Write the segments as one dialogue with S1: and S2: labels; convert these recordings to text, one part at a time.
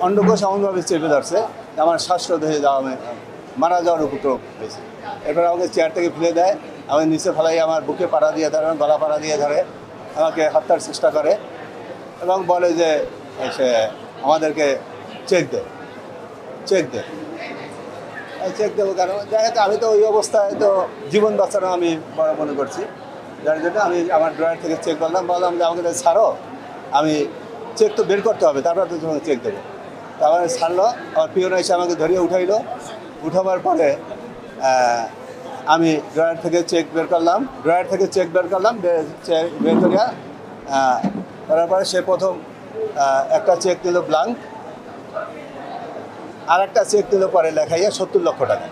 S1: অন্ডকোষ এমনভাবে চেপে ধরছে আমার শ্বাসরোধ হয়ে যাওয়া মারা যাওয়ার উপক্রম হয়েছে। এরপর আমাকে চেয়ার থেকে ফেলে দেয়, আমি নিচে ফেলাই, আমার বুকে পাড়া দিয়ে ধরে, গলা পাড়া দিয়ে ধরে আমাকে হত্যার চেষ্টা করে এবং বলে যে সে আমাদেরকে চেক দে। চেক দেবো কেন? যাই হোক, আমি তো ওই অবস্থায় তো জীবন বাঁচানো আমি বড় মনে করছি, যার জন্য আমি আমার ড্রয়ার থেকে চেক বললাম যে আমাকে ছাড়ো, আমি চেক তো বের করতে হবে, তারপর তো তোমাকে চেক দেবো। তারপরে ছাড়লো, আমার পিওন এসে আমাকে ধরিয়ে উঠাইলো। উঠাবার পরে আমি ড্রয়ার থেকে চেক বের করলাম, চেক বের করিয়া করার পরে সে প্রথম একটা চেক দিল ব্লাঙ্ক, আর একটা চেক দিল পরে লেখাইয়া 70 লক্ষ টাকা।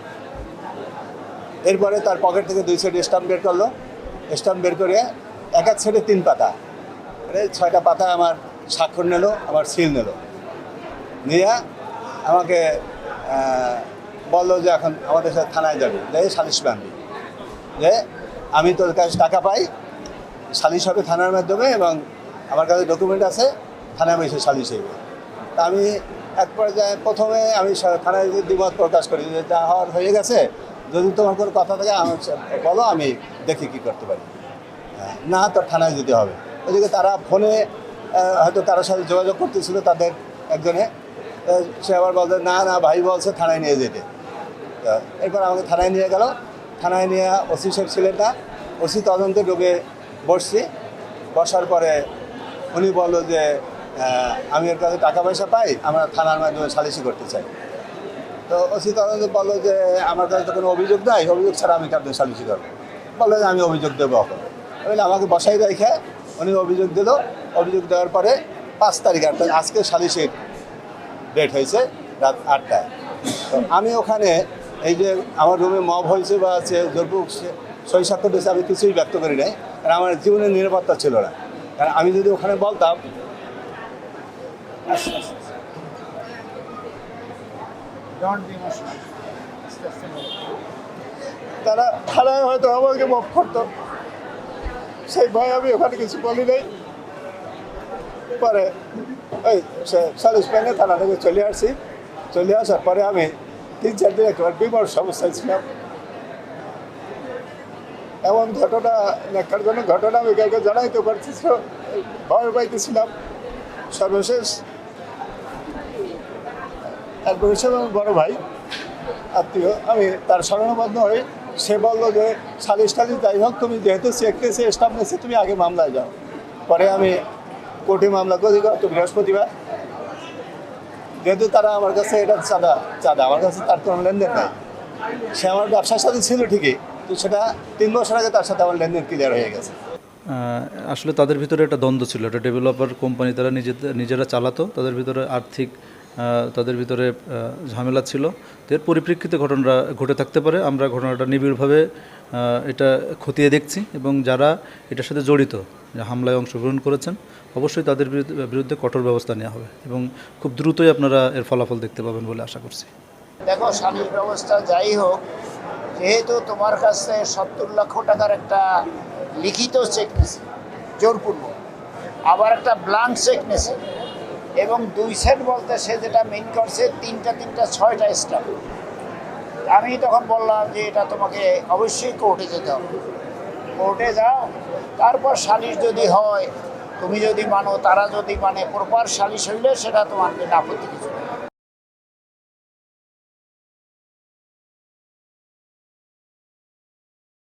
S1: এরপরে তার পকেট থেকে 2 সেট স্টাম্প বের করলো, স্টাম্প বের করে এক সেটে 3 পাতা, 6টা পাতা আমার স্বাক্ষর নিল, আমার সিল নিল, নিয়ে আমাকে বললো যে এখন আমাদের সাথে থানায় যাবে, যে সালিশ বাঁধবি, যে আমি তোর কাছে টাকা পাই, সালিশ হবে থানার মাধ্যমে এবং আমার কাছে ডকুমেন্ট আছে, থানায় এসে সালিশ হইবে। তা আমি এক পর্যায়ে প্রথমে আমি থানায় দ্বিমত প্রকাশ করি যে যা হওয়ার হয়ে গেছে, যদি তোমার কোনো কথা থাকে আমার বলো, আমি দেখি কী করতে পারি, না তোর থানায় যেতে হবে। ওইদিকে তারা ফোনে হয়তো কারোর সাথে যোগাযোগ করতেছিল, তাদের একজনে, সে আবার বলতে না ভাই বলছে থানায় নিয়ে যেতে। এরপর আমাকে থানায় নিয়ে গেল, থানায় নিয়ে ওসি সাহেব ছিলেন না, ওসি তদন্তে ঢুকে বসার পরে উনি বললো যে আমি এর কাছে টাকা পয়সা পাই, আমরা থানার মাধ্যমে সালিশি করতে চাই। তো ওসি তদন্তে বললো যে আমার কাছে তো কোনো অভিযোগ নাই, অভিযোগ ছাড়া আমি কাউকে সালিশি করবো। বললো যে আমি অভিযোগ দেবো এখন। বলে আমাকে বসাই রেখে উনি অভিযোগ দিল। অভিযোগ দেওয়ার পরে 5 তারিখ, আজকে সালিশির ডেট হয়েছে রাত 8টায়। তো আমি ওখানে এই যে আমার রুমে মব হয়েছে বা জোরপূর্বক সই স্বাক্ষর দিয়েছে, আমি কিছুই ব্যক্ত করি নাই, কারণ আমার জীবনের নিরাপত্তা ছিল না। কারণ আমি যদি ওখানে বলতাম, তারা থানায় হয়তো আমাকে মব করতো, সেই ভয় আমি ওখানে কিছু বলি নাই। পরে ওই সালিশ পেনে থানা থেকে চলে আসার পরে আমি 3-4 দিন একেবারে বিমর্ষ অবস্থায় ছিলাম। এমন ঘটনা আমি কাউকে জানাইতে পারতেছিল, ভয় পাইতেছিলাম। সর্বশেষ এক হিসেবে আমার বড় ভাই আত্মীয়, আমি তার শরণাপন্ন হয়ে সে বললো যে সালিশ যাই হোক, তুমি যেহেতু চেক নিয়েছে, স্টাম্প নিয়েছে, তুমি আগে মামলায় যাও। পরে আমি কোর্টে মামলা করি গত বৃহস্পতিবার। যেহেতু তারা আমার কাছে এটা চাঁদা আমার কাছে তার কোনো লেনদেন নাই, সে আমার ব্যবসার সাথে ছিল ঠিকই, তো সেটা 3 বছর আগে তার সাথে আমার লেনদেন ক্লিয়ার হয়ে গেছে।
S2: আসলে তাদের ভিতরে একটা দ্বন্দ্ব ছিল, একটা ডেভেলপার কোম্পানি, তারা নিজেরা চালাতো, তাদের ভিতরে আর্থিক তাদের ভিতরে ঝামেলা ছিল। তো এর পরিপ্রেক্ষিতে ঘটনাটা ঘটে থাকতে পারে। আমরা ঘটনাটা নিবিড়ভাবে এটা খতিয়ে দেখছি এবং যারা এটার সাথে জড়িত, হামলায় অংশগ্রহণ করেছেন, অবশ্যই তাদের বিরুদ্ধে কঠোর ব্যবস্থা নেওয়া হবে এবং খুব দ্রুতই আপনারা এর ফলাফল দেখতে পাবেন বলে আশা করছি।
S3: দেখো, সালিশ ব্যবস্থা যাই হোক, যেহেতু তোমার কাছে 70 লক্ষ টাকার একটা লিখিত চেক নিছে জোরপূর্বক, আবার একটা ব্লাঙ্ক চেক নিছে এবং 2 সেট বলতে সে যেটা মেইন করছে 3টা 6টা স্টাম্প। আমি তখন বললাম যে এটা তোমাকে অবশ্যই কোর্টে যেতে হবে, কোর্টে যাও, তারপর সালিশ যদি হয়, তুমি যদি মানো, তারা যদি মানে প্রপার সালিশ হইলে সেটা তোমার আপত্তি কিছু।